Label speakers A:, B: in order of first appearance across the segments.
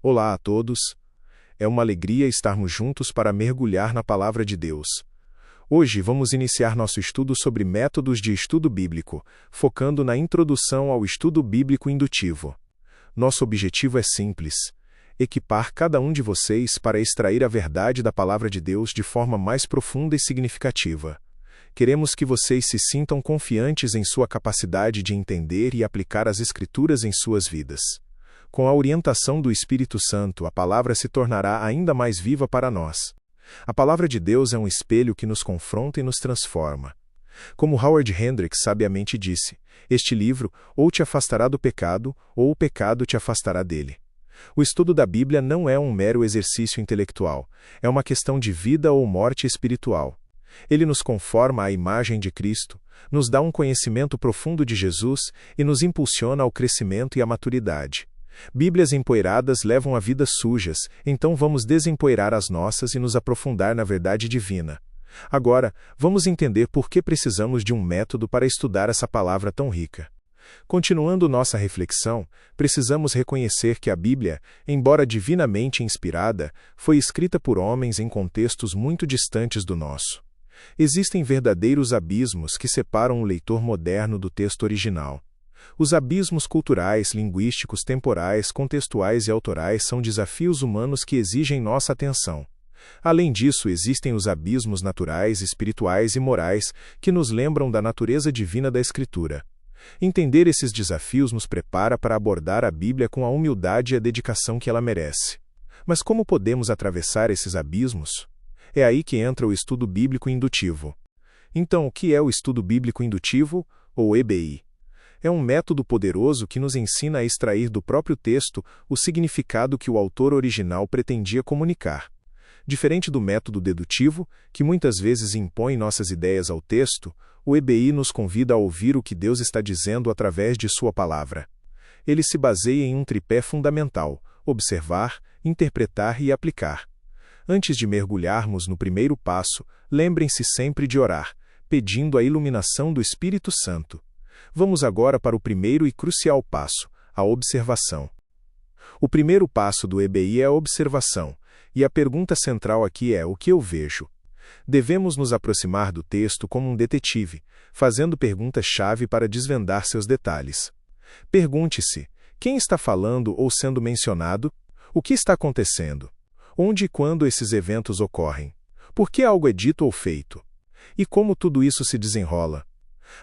A: Olá a todos. É uma alegria estarmos juntos para mergulhar na Palavra de Deus. Hoje vamos iniciar nosso estudo sobre métodos de estudo bíblico, focando na introdução ao estudo bíblico indutivo. Nosso objetivo é simples: equipar cada um de vocês para extrair a verdade da Palavra de Deus de forma mais profunda e significativa. Queremos que vocês se sintam confiantes em sua capacidade de entender e aplicar as Escrituras em suas vidas. Com a orientação do Espírito Santo, a palavra se tornará ainda mais viva para nós. A palavra de Deus é um espelho que nos confronta e nos transforma. Como Howard Hendricks sabiamente disse, este livro ou te afastará do pecado, ou o pecado te afastará dele. O estudo da Bíblia não é um mero exercício intelectual, é uma questão de vida ou morte espiritual. Ele nos conforma à imagem de Cristo, nos dá um conhecimento profundo de Jesus e nos impulsiona ao crescimento e à maturidade. Bíblias empoeiradas levam a vidas sujas, então vamos desempoeirar as nossas e nos aprofundar na verdade divina. Agora, vamos entender por que precisamos de um método para estudar essa palavra tão rica. Continuando nossa reflexão, precisamos reconhecer que a Bíblia, embora divinamente inspirada, foi escrita por homens em contextos muito distantes do nosso. Existem verdadeiros abismos que separam o leitor moderno do texto original. Os abismos culturais, linguísticos, temporais, contextuais e autorais são desafios humanos que exigem nossa atenção. Além disso, existem os abismos naturais, espirituais e morais que nos lembram da natureza divina da Escritura. Entender esses desafios nos prepara para abordar a Bíblia com a humildade e a dedicação que ela merece. Mas como podemos atravessar esses abismos? É aí que entra o estudo bíblico indutivo. Então, o que é o estudo bíblico indutivo, ou EBI? É um método poderoso que nos ensina a extrair do próprio texto o significado que o autor original pretendia comunicar. Diferente do método dedutivo, que muitas vezes impõe nossas ideias ao texto, o EBI nos convida a ouvir o que Deus está dizendo através de sua palavra. Ele se baseia em um tripé fundamental: observar, interpretar e aplicar. Antes de mergulharmos no primeiro passo, lembrem-se sempre de orar, pedindo a iluminação do Espírito Santo. Vamos agora para o primeiro e crucial passo, a observação. O primeiro passo do EBI é a observação, e a pergunta central aqui é: o que eu vejo? Devemos nos aproximar do texto como um detetive, fazendo perguntas-chave para desvendar seus detalhes. Pergunte-se: quem está falando ou sendo mencionado? O que está acontecendo? Onde e quando esses eventos ocorrem? Por que algo é dito ou feito? E como tudo isso se desenrola?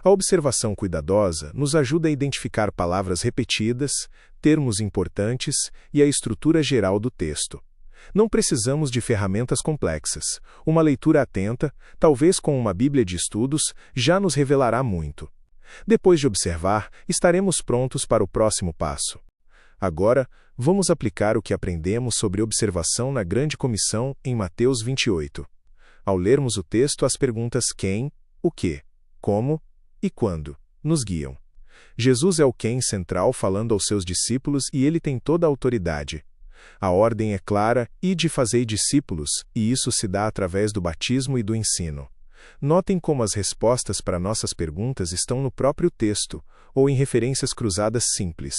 A: A observação cuidadosa nos ajuda a identificar palavras repetidas, termos importantes e a estrutura geral do texto. Não precisamos de ferramentas complexas. Uma leitura atenta, talvez com uma Bíblia de estudos, já nos revelará muito. Depois de observar, estaremos prontos para o próximo passo. Agora, vamos aplicar o que aprendemos sobre observação na Grande Comissão em Mateus 28. Ao lermos o texto, as perguntas quem, o que, como e quando nos guiam. Jesus é o quem central falando aos seus discípulos e ele tem toda a autoridade. A ordem é clara: ide e fazei discípulos, e isso se dá através do batismo e do ensino. Notem como as respostas para nossas perguntas estão no próprio texto, ou em referências cruzadas simples.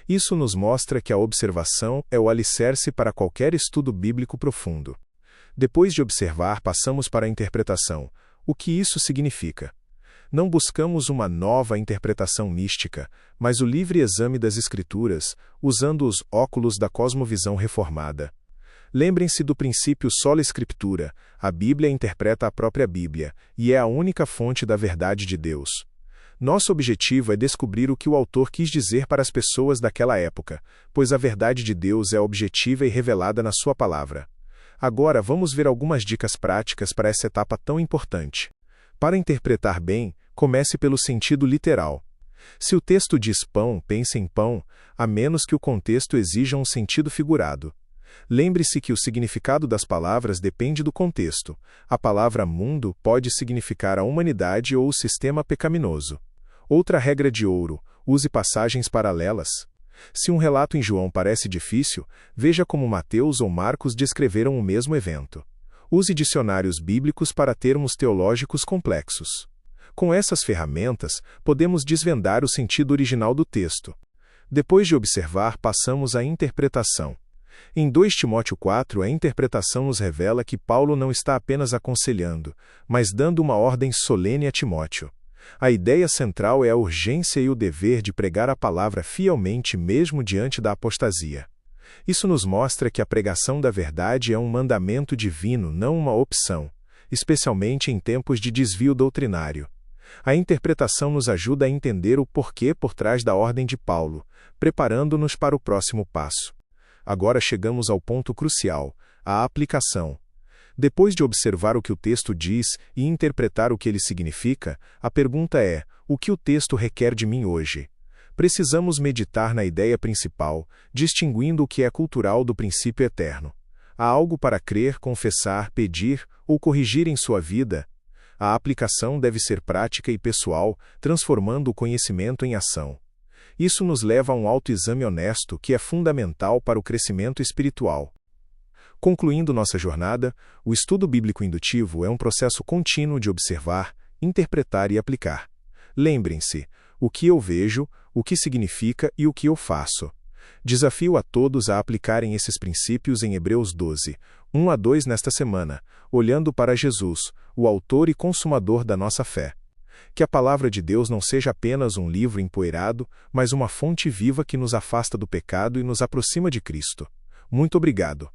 A: Isso nos mostra que a observação é o alicerce para qualquer estudo bíblico profundo. Depois de observar, passamos para a interpretação. O que isso significa? Não buscamos uma nova interpretação mística, mas o livre exame das Escrituras, usando os óculos da cosmovisão reformada. Lembrem-se do princípio sola scriptura: a Bíblia interpreta a própria Bíblia, e é a única fonte da verdade de Deus. Nosso objetivo é descobrir o que o autor quis dizer para as pessoas daquela época, pois a verdade de Deus é objetiva e revelada na sua palavra. Agora vamos ver algumas dicas práticas para essa etapa tão importante. Para interpretar bem, comece pelo sentido literal. Se o texto diz pão, pense em pão, a menos que o contexto exija um sentido figurado. Lembre-se que o significado das palavras depende do contexto. A palavra mundo pode significar a humanidade ou o sistema pecaminoso. Outra regra de ouro: use passagens paralelas. Se um relato em João parece difícil, veja como Mateus ou Marcos descreveram o mesmo evento. Use dicionários bíblicos para termos teológicos complexos. Com essas ferramentas, podemos desvendar o sentido original do texto. Depois de observar, passamos à interpretação. Em 2 Timóteo 4, a interpretação nos revela que Paulo não está apenas aconselhando, mas dando uma ordem solene a Timóteo. A ideia central é a urgência e o dever de pregar a palavra fielmente mesmo diante da apostasia. Isso nos mostra que a pregação da verdade é um mandamento divino, não uma opção, especialmente em tempos de desvio doutrinário. A interpretação nos ajuda a entender o porquê por trás da ordem de Paulo, preparando-nos para o próximo passo. Agora chegamos ao ponto crucial, a aplicação. Depois de observar o que o texto diz e interpretar o que ele significa, a pergunta é: o que o texto requer de mim hoje? Precisamos meditar na ideia principal, distinguindo o que é cultural do princípio eterno. Há algo para crer, confessar, pedir ou corrigir em sua vida? A aplicação deve ser prática e pessoal, transformando o conhecimento em ação. Isso nos leva a um autoexame honesto que é fundamental para o crescimento espiritual. Concluindo nossa jornada, o estudo bíblico indutivo é um processo contínuo de observar, interpretar e aplicar. Lembrem-se, o que eu vejo, o que significa e o que eu faço. Desafio a todos a aplicarem esses princípios em Hebreus 12, 1-2 nesta semana, olhando para Jesus, o autor e consumador da nossa fé. Que a palavra de Deus não seja apenas um livro empoeirado, mas uma fonte viva que nos afasta do pecado e nos aproxima de Cristo. Muito obrigado.